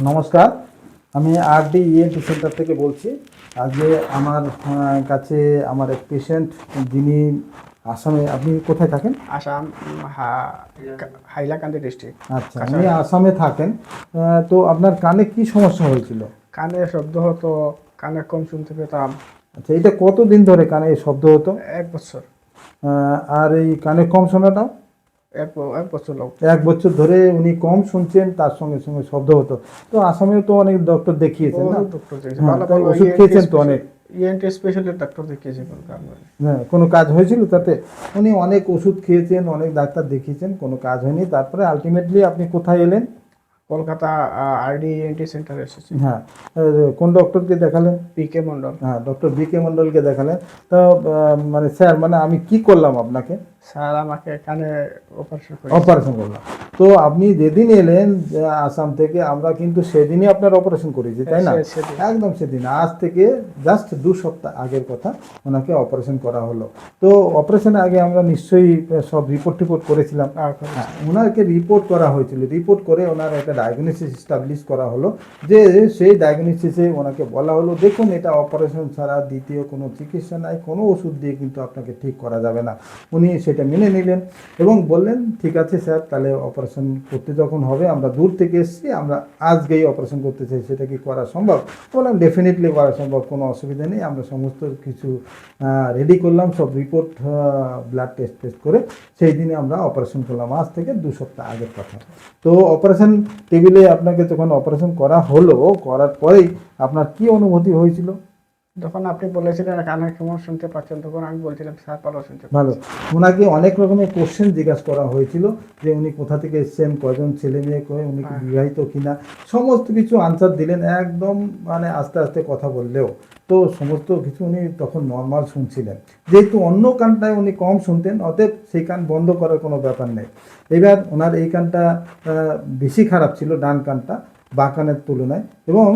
নমস্কার, আমি RD ENT centre থেকে বলছি। আজকে আমার কাছে আমার এক পেশেন্ট, যিনি আসামে। আপনি কোথায় থাকেন? আসাম, হাইলাকান্দি ডিস্ট্রিক্ট। আচ্ছা, উনি আসামে থাকেন। তো আপনার কানে কি সমস্যা হয়েছিল? কানে শব্দ হতো, কানে কম শুনতে পেতাম। আচ্ছা, এটা কতদিন ধরে কানে শব্দ হতো? 1 বছর। আর এই কানে কম শোনাটা? এক বছর লোক। 1 বছর ধরে উনি কম শুনছেন, তার সঙ্গে সঙ্গে শব্দ হতো। তো আসামেও তো অনেক ডক্টর দেখিয়েছেন না? ডক্টর দেখেছি, হ্যাঁ, ভালো তাই ভালো ওষুধ খেয়েছেন তো অনেক? ইএনটি স্পেশালিস্ট ডাক্তার দেখিয়েছি। হ্যাঁ, কোনো কাজ হয়েছিল তাতে? উনি অনেক ওষুধ খেয়েছেন, অনেক ডাক্তার দেখিয়েছেন, কোনো কাজ হয়নি। তারপরে আলটিমেটলি আপনি কোথায় এলেন? কলকাতা আরডি ইএনটি সেন্টারে এসেছি। হ্যাঁ, কোন ডক্টরকে দেখালেন? পিকে মন্ডল। হ্যাঁ, ডক্টর বিকে মণ্ডলকে দেখালেন। তো মানে স্যার, মানে আমি কি করলাম আপনাকে? স্যার আমাকে কানে অপারেশন করে। অপারেশন করলাম। তো আপনি যেদিন এলেন আসাম থেকে, আমরা কিন্তু সেদিনই আপনার অপারেশন করেছি, তাই না? একদম সেদিন, আজ থেকে জাস্ট 2 সপ্তাহ আগের কথা, ওনাকে অপারেশন করা হলো। তো অপারেশনের আগে আমরা নিশ্চয়ই সব রিপোর্ট করেছিলাম। হ্যাঁ, ওনাকে রিপোর্ট করা হয়েছিল। রিপোর্ট করে ওনার একটা ডায়াগনোসিস এস্টাবলিশ করা হলো, যে সেই ডায়াগনোসিসে ওনাকে বলা হলো, দেখুন এটা অপারেশন ছাড়া দ্বিতীয় কোনো চিকিৎসা নাই, কোনো ওষুধ দিয়ে কিন্তু আপনাকে ঠিক করা যাবে না। উনি সেটা মেনে নিলেন এবং বললেন, ঠিক আছে স্যার, তাহলে অপারেশন করতে যখন হবে, আমরা দূর থেকে এসেছি, আমরা আজকেই অপারেশন করতে চাই, সেটা কি করা সম্ভব? বললাম ডেফিনেটলি করা সম্ভব, কোনো অসুবিধা নেই। আমরা সমস্ত কিছু রেডি করলাম, সব রিপোর্ট, ব্লাড টেস্ট করে সেই দিনে আমরা অপারেশন করলাম, আজ থেকে 2 সপ্তাহ আগের কথা। তো অপারেশন টেবিলে আপনাকে যখন অপারেশন করা হলো, করার পরেই আপনার কি অনুভূতি হয়েছিল? যখন আপনি বলেছিলেন কানে কেমন শুনতে পাচ্ছেন, তখন আমি বলছিলাম স্যার ভালো শুনতে ভালো। ওনাকে অনেক রকমের কোশ্চেন জিজ্ঞাসা করা হয়েছিল, যে উনি কোথা থেকে এসেছেন, কজন ছেলে মেয়ে, উনি কি বিবাহিত কিনা, সমস্ত কিছু আনসার দিলেন একদম, মানে আস্তে আস্তে কথা বললেও। তো সমস্ত কিছু উনি তখন নর্মাল শুনছিলেন। যেহেতু অন্য কানটায় উনি কম শুনতেন, অতএব সেই কান বন্ধ করার কোনো ব্যাপার নেই। এবার ওনার এই কানটা বেশি খারাপ ছিল, ডান কানটা, বাঁ কানের তুলনায়। এবং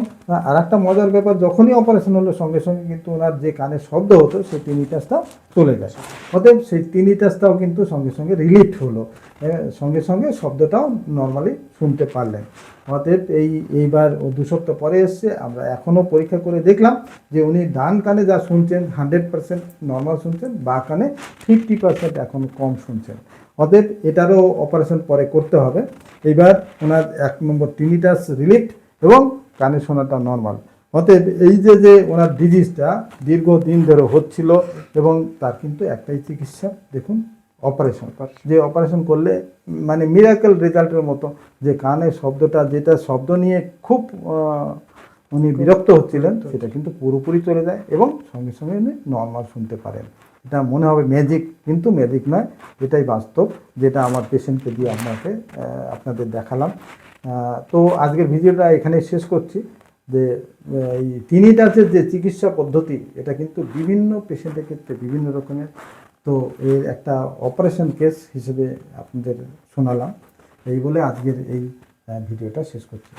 আর একটা মজার ব্যাপার, যখনই অপারেশন হলো সঙ্গে সঙ্গে কিন্তু ওনার যে কানে শব্দ হতো, সেই টিনিটাসটাও চলে যায়। অতএব সেই টিনিটাসটাও কিন্তু সঙ্গে সঙ্গে রিলিফ হলো, সঙ্গে সঙ্গে শব্দটাও নর্মালি শুনতে পারলেন। অতএব এইবার 2 সপ্তাহ পরে এসছে, আমরা এখনও পরীক্ষা করে দেখলাম যে উনি ডান কানে যা শুনছেন 100% নর্মাল শুনছেন, বাঁ কানে 50% এখন কম শুনছেন। অতএব এটারও অপারেশন পরে করতে হবে। এইবার ওনার 1 নম্বর টিনিটাস রিলিফ এবং কানে শোনাটা নর্মাল। অতএব এই যে ওনার ডিজিজটা দীর্ঘদিন ধরে হচ্ছিল, এবং তার কিন্তু একটাই চিকিৎসা, দেখুন, অপারেশন। যে অপারেশন করলে মানে মিরাকেল রেজাল্টের মতো, যে কানে শব্দটা, যেটা শব্দ নিয়ে খুব উনি বিরক্ত হচ্ছিলেন, সেটা কিন্তু পুরোপুরি চলে যায় এবং সঙ্গে সঙ্গে উনি নর্মাল শুনতে পারেন। এটা মনে হবে ম্যাজিক, কিন্তু ম্যাজিক নয়, এটাই বাস্তব, যেটা আমার পেশেন্টকে দিয়ে আপনাদের দেখালাম। তো আজকের ভিডিওটা এখানে শেষ করছি। যে এই টিনিটাসের যে চিকিৎসা পদ্ধতি, এটা কিন্তু বিভিন্ন পেশেন্টের ক্ষেত্রে বিভিন্ন রকমের। তো এর একটা অপারেশন কেস হিসেবে আপনাদের শোনালাম। এই বলে আজকের এই ভিডিওটা শেষ করছি।